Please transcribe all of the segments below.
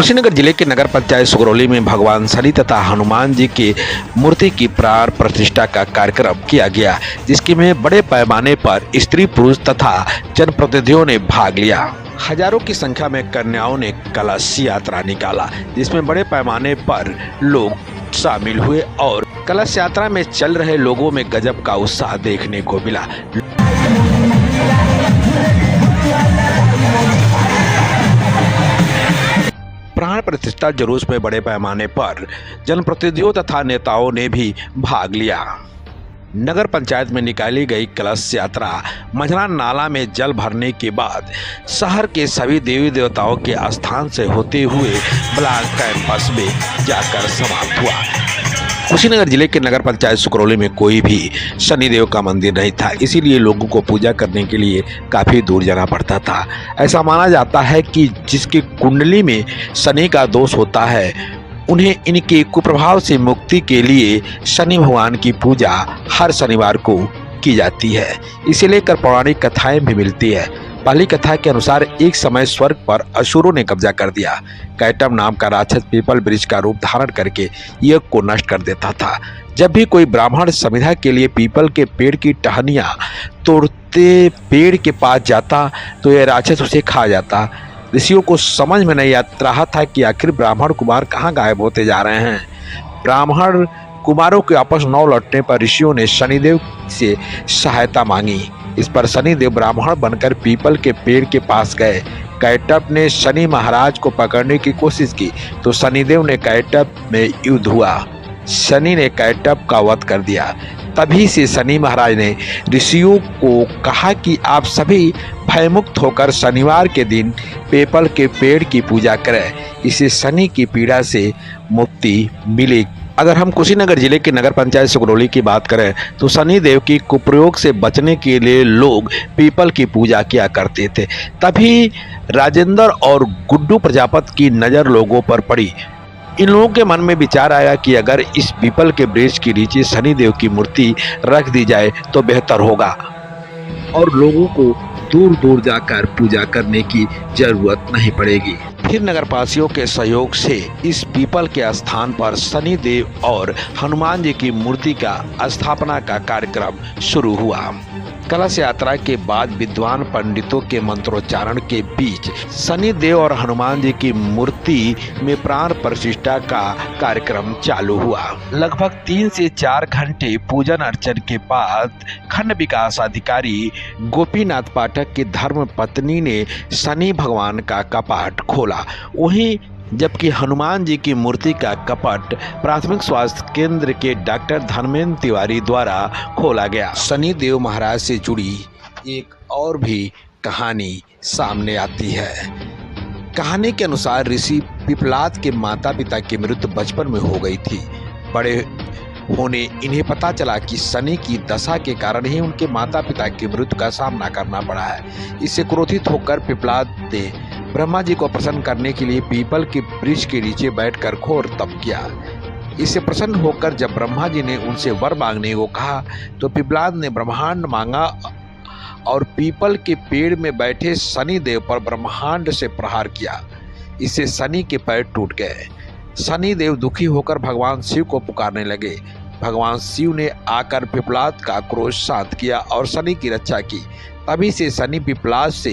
कुशीनगर जिले के नगर पंचायत सुगरौली में भगवान शनि तथा हनुमान जी की मूर्ति की प्राण प्रतिष्ठा का कार्यक्रम किया गया, जिसके में बड़े पैमाने पर स्त्री पुरुष तथा जनप्रतिनिधियों ने भाग लिया। हजारों की संख्या में कन्याओं ने कलश यात्रा निकाला, जिसमें बड़े पैमाने पर लोग शामिल हुए और कलश यात्रा में चल रहे लोगों में गजब का उत्साह देखने को मिला। प्राण प्रतिष्ठा जुलूस में बड़े पैमाने पर जनप्रतिनिधियों तथा नेताओं ने भी भाग लिया। नगर पंचायत में निकाली गई कलश यात्रा मझरा नाला में जल भरने के बाद शहर के सभी देवी देवताओं के स्थान से होते हुए ब्लॉक कैंपस में जाकर समाप्त हुआ। कुशीनगर जिले के नगर पंचायत सुगरौली में कोई भी शनिदेव का मंदिर नहीं था, इसीलिए लोगों को पूजा करने के लिए काफ़ी दूर जाना पड़ता था। ऐसा माना जाता है कि जिसकी कुंडली में शनि का दोष होता है, उन्हें इनके कुप्रभाव से मुक्ति के लिए शनि भगवान की पूजा हर शनिवार को की जाती है। इसे लेकर पौराणिक कथाएं भी मिलती है। पहली कथा के अनुसार एक समय स्वर्ग पर असुरों ने कब्जा कर दिया। कैटब नाम का राक्षस पीपल वृक्ष का रूप धारण करके यज्ञ को नष्ट कर देता था। जब भी कोई ब्राह्मण समिधा के लिए पीपल के पेड़ की टहनियां तोड़ते पेड़ के पास जाता तो यह राक्षस उसे खा जाता। ऋषियों को समझ में नहीं आ रहा था कि आखिर ब्राह्मण कुमार कहाँ गायब होते जा रहे हैं। ब्राह्मण कुमारों के वापस न लौटने पर ऋषियों ने शनिदेव से सहायता मांगी। इस पर शनिदेव ब्राह्मण बनकर पीपल के पेड़ के पास गए। कैटब ने शनि महाराज को पकड़ने की कोशिश की तो शनिदेव ने कैटब में युद्ध हुआ। शनि ने कैटब का वध कर दिया। तभी से शनि महाराज ने ऋषियों को कहा कि आप सभी भयमुक्त होकर शनिवार के दिन पीपल के पेड़ की पूजा करें, इससे शनि की पीड़ा से मुक्ति मिलेगी। अगर हम कुशीनगर जिले के नगर पंचायत सुगरौली की बात करें तो शनिदेव की कुप्रयोग से बचने के लिए लोग पीपल की पूजा किया करते थे। तभी राजेंद्र और गुड्डू प्रजापति की नज़र लोगों पर पड़ी। इन लोगों के मन में विचार आया कि अगर इस पीपल के वृक्ष के नीचे शनिदेव की मूर्ति रख दी जाए तो बेहतर होगा और लोगों को दूर दूर जाकर पूजा करने की जरूरत नहीं पड़ेगी। फिर नगरवासियों के सहयोग से इस पीपल के स्थान पर शनि देव और हनुमान जी की मूर्ति का स्थापना का कार्यक्रम शुरू हुआ। कलश यात्रा के बाद विद्वान पंडितों के मंत्रोच्चारण के बीच शनि देव और हनुमान जी की मूर्ति में प्राण प्रतिष्ठा का कार्यक्रम चालू हुआ। लगभग 3 से 4 घंटे पूजन अर्चन के बाद खंड विकास अधिकारी गोपीनाथ पाठक की धर्म पत्नी ने शनि भगवान का कपाट खोला। वहीं जबकि हनुमान जी की मूर्ति का कपट प्राथमिक स्वास्थ्य केंद्र के डॉक्टर धर्मेंद्र तिवारी द्वारा खोला गया। शनि देव महाराज से जुड़ी एक और भी कहानी सामने आती है। कहानी के अनुसार ऋषि पिपलाद के माता पिता की मृत्यु बचपन में हो गई थी। बड़े होने इन्हें पता चला कि शनि की दशा के कारण ही उनके माता पिता की मृत्यु का सामना करना पड़ा है। इससे क्रोधित होकर पिपलाद ने ब्रह्मा जी को प्रसन्न करने के लिए पीपल के वृक्ष के नीचे बैठकर घोर तप किया। इससे प्रसन्न होकर जब ब्रह्मा जी ने उनसे वर मांगने को कहा तो पिपलाद ने ब्रह्मांड मांगा और पीपल के पेड़ में बैठे शनि देव पर ब्रह्मांड से प्रहार किया। इससे शनि के पैर टूट गए। शनि देव दुखी होकर भगवान शिव को पुकारने लगे। भगवान शिव ने आकर पिपलाद का क्रोध शांत किया और शनि की रक्षा की। तभी से शनि पिपलाद से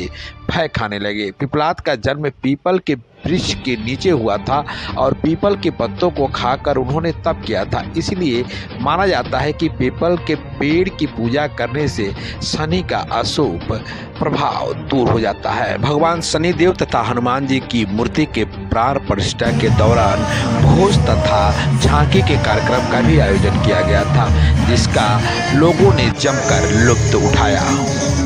भय खाने लगे। पिपलाद का जन्म पीपल के वृक्ष के नीचे हुआ था और पीपल के पत्तों को खाकर उन्होंने तप किया था। इसलिए माना जाता है कि पीपल के पेड़ की पूजा करने से शनि का अशुभ प्रभाव दूर हो जाता है। भगवान शनि देव तथा हनुमान जी की मूर्ति के प्राण प्रतिष्ठा के दौरान भोज तथा झांकी के कार्यक्रम का भी आयोजन किया गया था, जिसका लोगों ने जमकर लुत्फ उठाया।